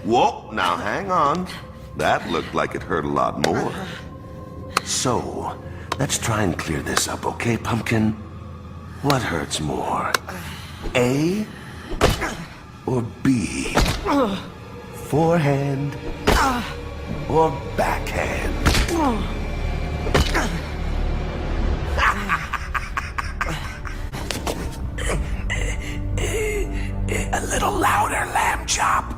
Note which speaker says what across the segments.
Speaker 1: Whoa, now hang on. That looked like it hurt a lot more. So, let's try and clear this up, okay, Pumpkin? What hurts more? A or B? Forehand or backhand? A little louder, lamb chop.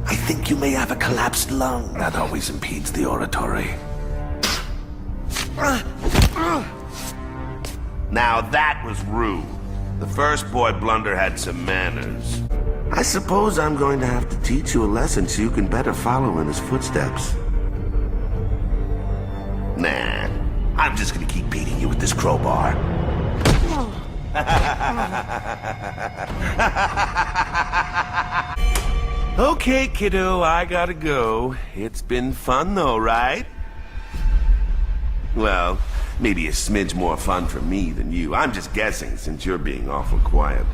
Speaker 1: I think you may have a collapsed lung. That always impedes the oratory. Now that was rude. The first boy blunder had some manners. I suppose I'm going to have to teach you a lesson so you can better follow in his footsteps. Nah, I'm just gonna keep beating you with this crowbar. Okay, kiddo, I gotta go. It's been fun though, right? Well, maybe a smidge more fun for me than you. I'm just guessing since you're being awful quiet.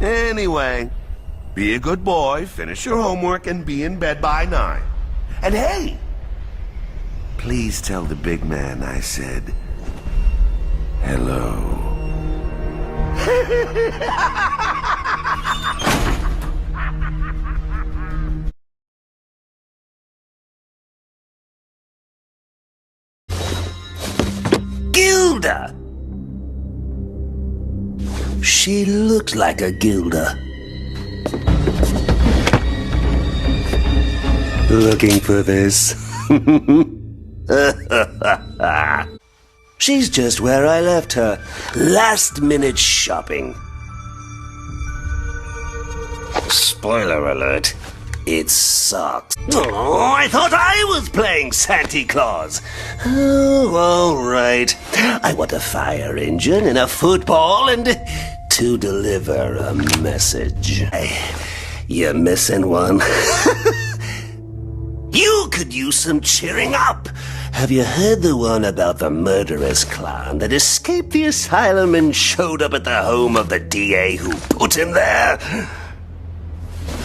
Speaker 1: Anyway, be a good boy, finish your homework, and be in bed by 9. And hey, please tell the big man I said hello.
Speaker 2: Gilda! She looks like a Gilda. Looking for this? She's just where I left her. Last minute shopping. Spoiler alert. It sucks. Oh, I thought I was playing Santa Claus. Oh, all right. I want a fire engine and a football and to deliver a message. You're missing one. You could use some cheering up. Have you heard the one about the murderous clown that escaped the asylum and showed up at the home of the DA who put him there?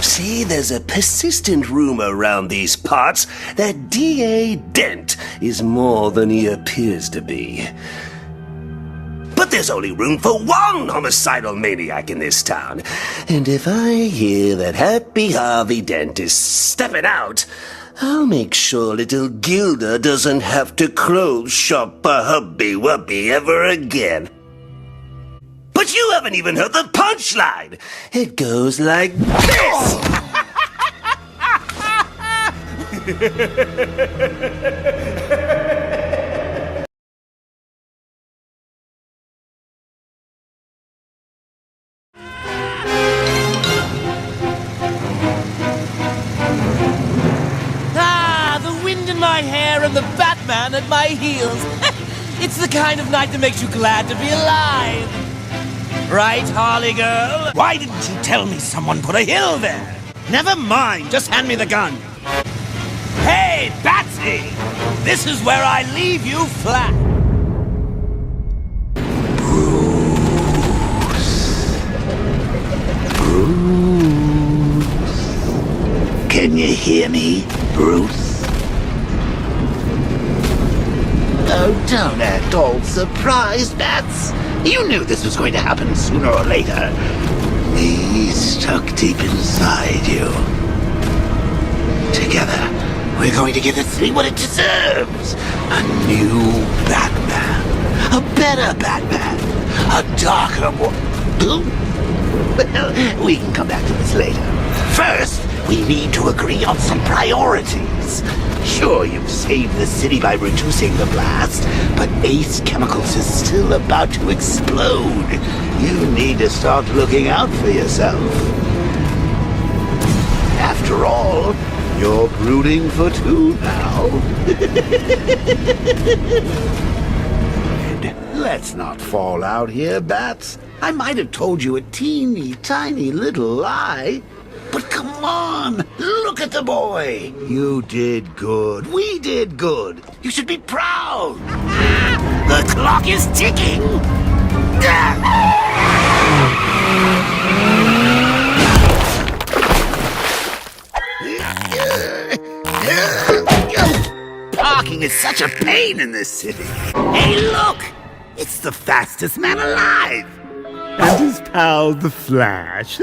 Speaker 2: See, there's a persistent rumor around these parts that D.A. Dent is more than he appears to be. But there's only room for one homicidal maniac in this town. And if I hear that Happy Harvey Dent is stepping out, I'll make sure little Gilda doesn't have to clothes shop for Hubby Wubby ever again. But you haven't even heard the punchline. It goes like this.
Speaker 3: The wind in my hair and the Batman at my heels. It's the kind of night that makes you glad to be alive. Right, Harley girl?
Speaker 4: Why didn't you tell me someone put a hill there? Never mind, just hand me the gun.
Speaker 3: Hey, Batsy! This is where I leave you flat.
Speaker 2: Can you hear me, Bruce?
Speaker 5: Oh, don't act all surprised, Bats. You knew this was going to happen sooner or later.
Speaker 2: He's stuck deep inside you.
Speaker 5: Together, we're going to give the city what it deserves. A new Batman. A better Batman. A darker one. Well, we can come back to this later. First, we need to agree on some priorities. Sure, you've saved the city by reducing the blast, but Ace Chemicals is still about to explode. You need to start looking out for yourself. After all, you're brooding for two now. Let's not fall out here, Bats. I might have told you a teeny tiny little lie. But come on, look at the boy. You did good. We did good. You should be proud. The clock is ticking. Parking is such a pain in this city. Hey, look! It's the fastest man alive!
Speaker 6: And his pal, the Flash.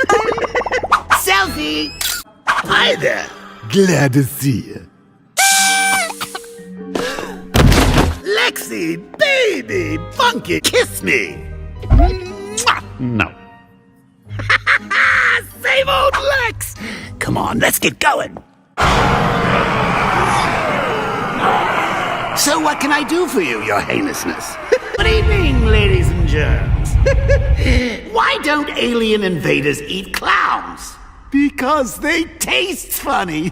Speaker 5: Selfie! Hi there!
Speaker 6: Glad to see you.
Speaker 5: Lexi, baby, funky, kiss me! Mwah!
Speaker 6: No.
Speaker 5: Same old Lex! Come on, let's get going! So what can I do for you, your heinousness? Good evening, ladies and germs. Why don't alien invaders eat clowns? Because they taste funny.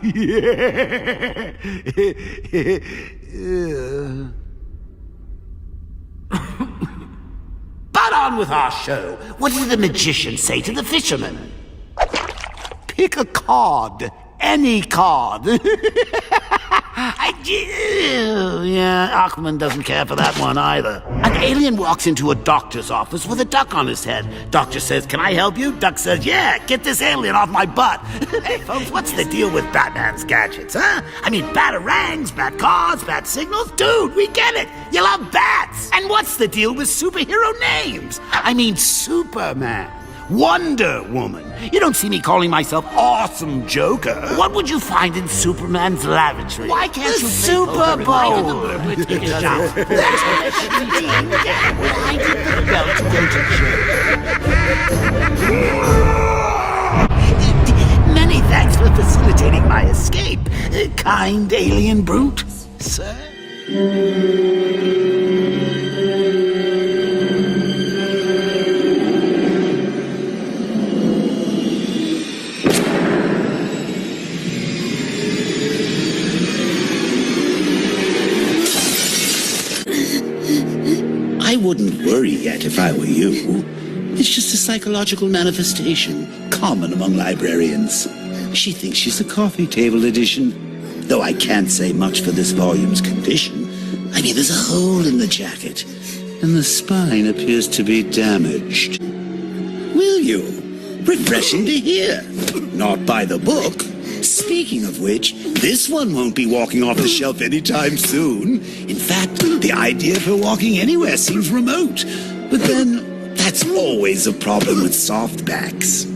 Speaker 5: But on with our show. What did the magician say to the fisherman? Pick a card. Any card. Yeah, Aquaman doesn't care for that one either. An alien walks into a doctor's office with a duck on his head. Doctor says, "Can I help you?" Duck says, "Yeah, get this alien off my butt." Hey, folks, what's the deal with Batman's gadgets, huh? I mean, batarangs, bat cars, bat signals. Dude, we get it. You love bats. And what's the deal with superhero names? I mean, Superman. Wonder Woman. You don't see me calling myself Awesome Joker. What would you find in Superman's lavatory? Why can't you Super Bowl? Why did the belt go to Joe? Many thanks for facilitating my escape, kind alien brute, sir.
Speaker 7: I wouldn't worry yet if I were you. It's just a psychological manifestation, common among librarians. She thinks she's a coffee table edition, though I can't say much for this volume's condition. I mean, there's a hole in the jacket, and the spine appears to be damaged. Will you? Refreshing to hear. Not by the book. Speaking of which, this one won't be walking off the shelf anytime soon. In fact, the idea of her walking anywhere seems remote. But then, that's always a problem with softbacks.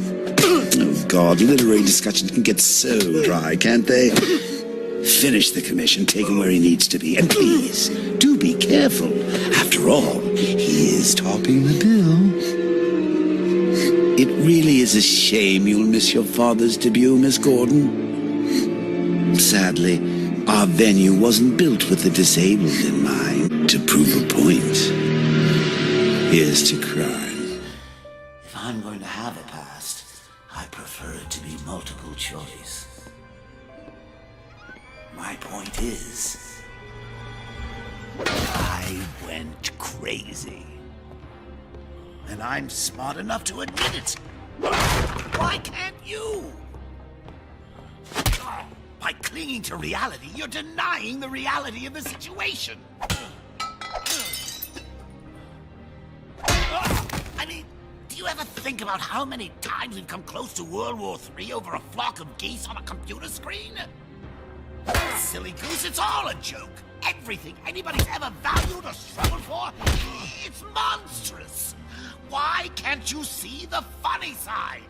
Speaker 7: Oh God, literary discussions can get so dry, can't they? Finish the commission, take him where he needs to be. And please, do be careful. After all, he is topping the bill. It really is a shame you'll miss your father's debut, Miss Gordon. Sadly, our venue wasn't built with the disabled in mind. To prove a point, here's to crime.
Speaker 5: If I'm going to have a past, I prefer it to be multiple choice. My point is, I went crazy. And I'm smart enough to admit it. Why can't you? By clinging to reality, you're denying the reality of the situation. I mean, do you ever think about how many times we've come close to World War III over a flock of geese on a computer screen? Silly goose, it's all a joke. Everything anybody's ever valued or struggled for, it's monstrous. Why can't you see the funny side?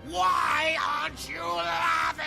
Speaker 5: Why aren't you laughing?